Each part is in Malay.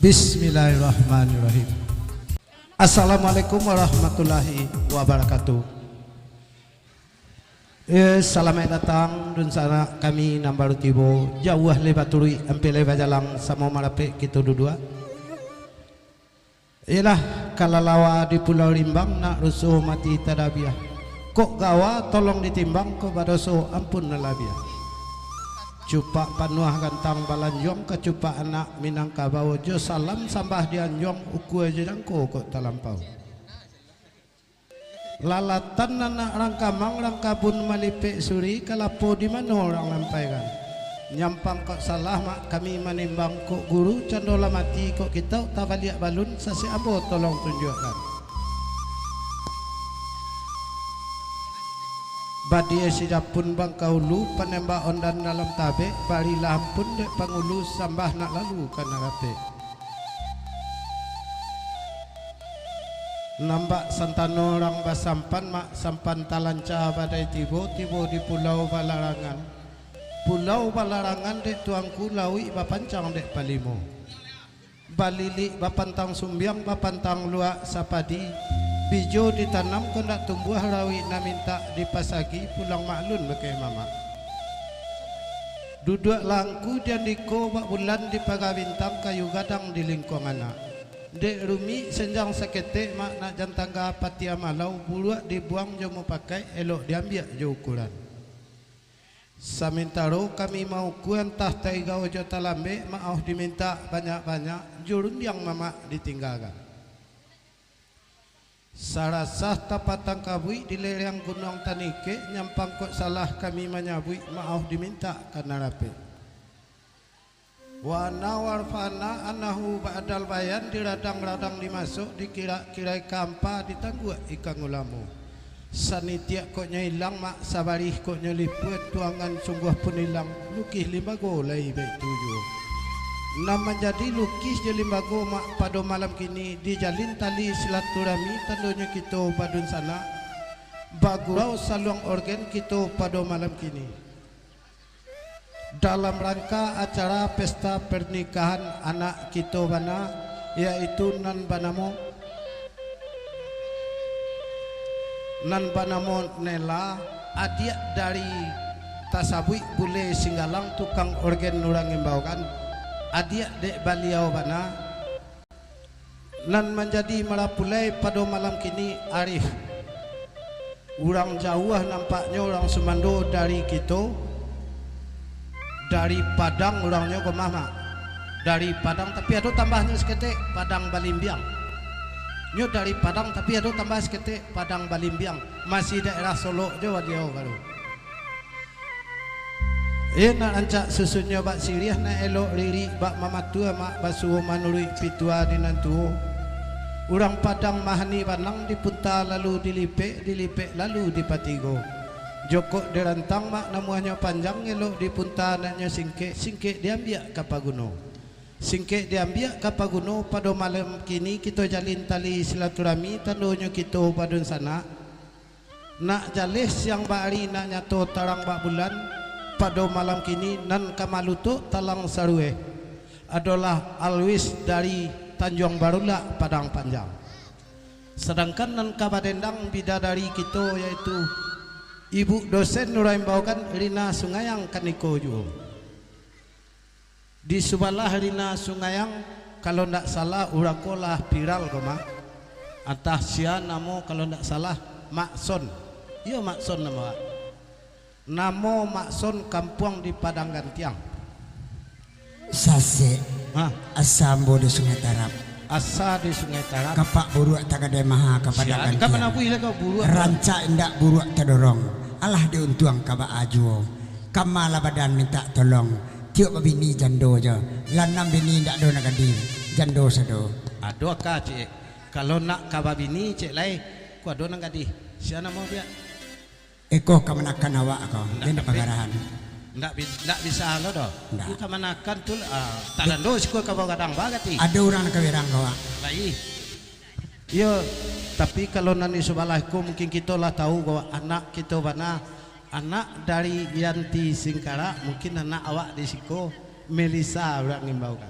Bismillahirrahmanirrahim. Assalamualaikum warahmatullahi wabarakatuh. Selamat datang dun sana kami nambaru tibo jauh lebat turui ampil lebat jalang sama marape kita dua. Ialah kalalawa di Pulau Limbang nak rusuh mati tadabiah. Kok gawa tolong ditimbang ko badoso ampun nalabiah. Cupak panuah gantang balanjong ke cupak anak Minangkabau jo salam sambah dianjong uku aja jangko kok talampau. Lalatan anak rangkamang rangkabun malipek suri kalapo di mana orang lampaikan. Nyampang kok salah mak kami manimbang kok guru candola mati kok kita tabaliak balun sasi abo tolong tunjukkan. Badia sidapun bang kaulu penembak ondan dalam tabe bari lampun dek pangulu sambah nak lalu kana rape. Nambak santano orang basampan mak sampan talanca badai tibo di Pulau Balarangan. Pulau Balarangan dek tuangku lawi bapancang dek palimo. Balilik bapantang sumbiang bapantang luak sapadi. Bijo ditanam ko nak tumbuh rawi na minta dipasagi pulang maklun bagai mama. Duduk langku dan diko bak bulan di pagabintang kayu gadang di lingkong anak. Dek rumi senjang sakete mak nak jantangga patia malau buluak dibuang jo mau pakai elok diambil jo ukuran. Samintaro kami mau kuan tah taigau jo talambe mau diminta banyak-banyak jurun yang mama ditinggalkan. Sarasah tapatang kabui di lereng gunung Tanike nyampang kok salah kami menyabui maaf diminta karena rapi. Wa nawarfana anahu ba'dal bayan diradang-radang dimasuk dikira-kirai kampa ditangguh ikang ulamu. Sanitia koknya hilang mak sabarih koknya liput tuangan sungguh pun hilang lukih limbago lai baik tujuh. Nama jadi lukis di limbago mak pada malam kini dijalin tali silaturahmi tandonya kita badun sana bagurau saluang organ kita pada malam kini dalam rangka acara pesta pernikahan anak kita bana yaitu nan banamo Nela adik dari Tasabui bule Singgalang tukang organ nurang imbaukan adik dek baliau bana nan menjadi marapulai pada malam kini Arif orang jauh nampaknya orang Sumando dari kita dari Padang orangnya ke mama dari Padang tapi ada tambahnya seketik Padang Balimbiang nyo dari Padang tapi ada tambah seketik Padang Balimbiang masih daerah Solo Jawa dia baru. Nak ancak susunya bak siriah na elok riri bak mamatua mak basuh manului pitua dinantu. Urang Padang mahani banang dipunta lalu dilipek lalu dipatigo. Jokok dirantang mak namuanya panjang elok dipunta naknya singke diambil kapaguno. Singke diambil kapaguno pada malam kini kita jalin tali silaturahmi tandonya kita badun sana. Nak jalis yang bari nak nyato tarang bak bulan. Pada malam kini nan kamaluto talang sarue adalah alwis dari Tanjung Barula Padang Panjang. Sedangkan nan kabadendang bidadari kita yaitu ibu dosen nurai baukan Rina Sungayang kaniko juga. Di sebelah Rina Sungayang kalau ndak salah urakolah viral koma. Atah sia namo kalau ndak salah Makson. Iya Makson nama. Namo Makson kampung di Padang Gantiang. Sase. Asambo di Sungai Tarap. Asa di Sungai Tarap. Kapak buruak tagade maha kepada Gantiang. Kapan aku ilah kau buruak. Ranca indak buruak terdorong. Allah diuntuang kaba ajuo. Kamala badan minta tolong. Tiuk bini jando je. Lanam bini indak do nagadi. Jando sado. Ado ka cik. Kalau nak kaba bini cik lai. Ku ado nagadi. Siapa mau dia? Eko kamanakan awak kau, dia pagarahan. Ndak bisa lo doh. Ku kamanakan tul talan do siko kabaw kadang bagati. Ada orang kawirang kau. Lai. Yo, tapi kalau nani subalahku mungkin kita lah tahu bahwa anak kita bana anak dari Yanti Singkara mungkin anak awak di siko Melisa orang ngimbaukan.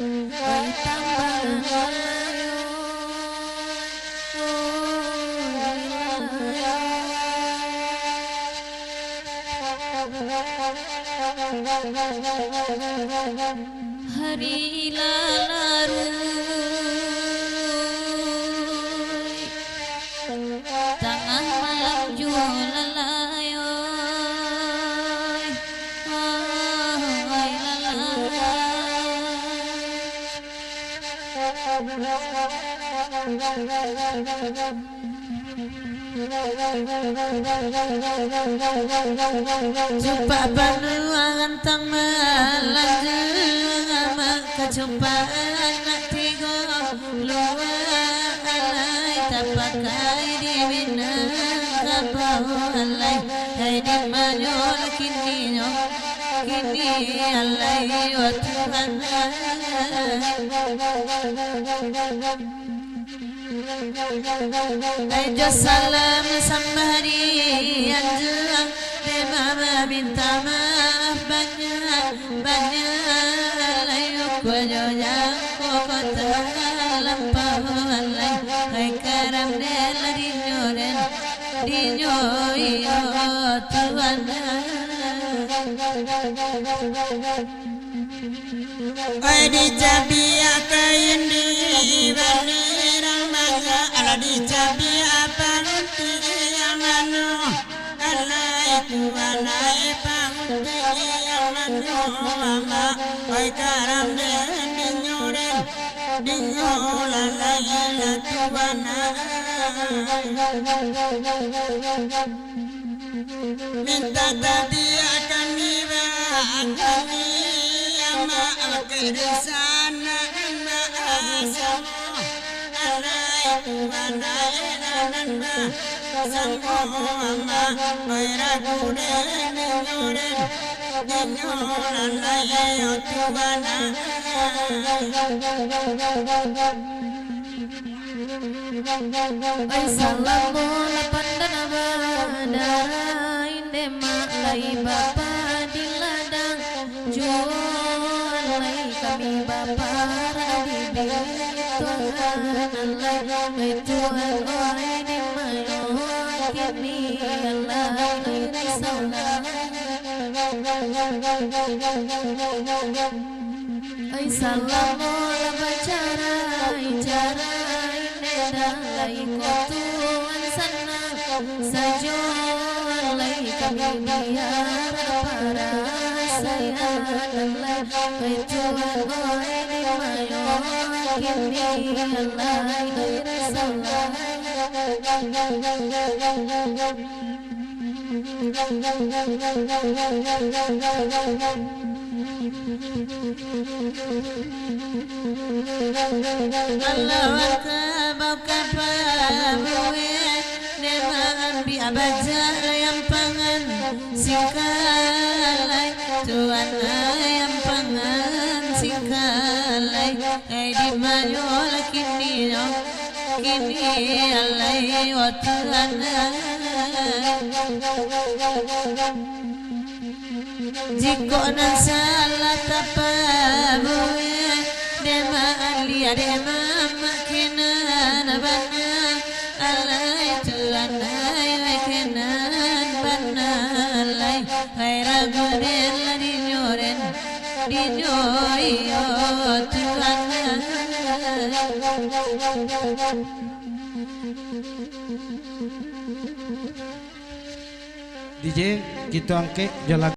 Oi tambangan lalayo hari lalaruy tengah malam jua lalayoy oi jumpa banuangan tang malang maka jumpa anak tiga luar alai tapakai di minang kapau alai hai di manyol kini alai wa Tuhan ayo salam sambari anjang mama minta maaf banyak ayo kujonya kota lampau alai hai karam nela dinyoy Tuhan Ay di cabi akain di banirang mangga ala di cabi panguti yang anu alai kuanai panguti yang anu mama ay karam den dinyolan la tuana minta tadi akan niba akani ama sana na asamo alai kuanai nanana sampo ama mayra kunen dinyolan la tuana ay salamu lapandana badara inde malai bapa di ladang jual lay kami bapa di Tuhan alai ay Tuhan oi di mayo kini alai ay salam ay salamu labacara cara dalai kotuan sana sajo alai kami biar para saya dalai Tuhan oi di mayo kini alai salam Allah kabau kapawe nema ambi abaja yang pangan sikalai Tuhan yang pangan sikalai di mayola kini alai wa Tuhan jika nan salah tapawe dema alia dema makinan bana alai Tuhan ai kenan bana alai hai ragunen la dinyoy Tuhan DJ kita angke jalan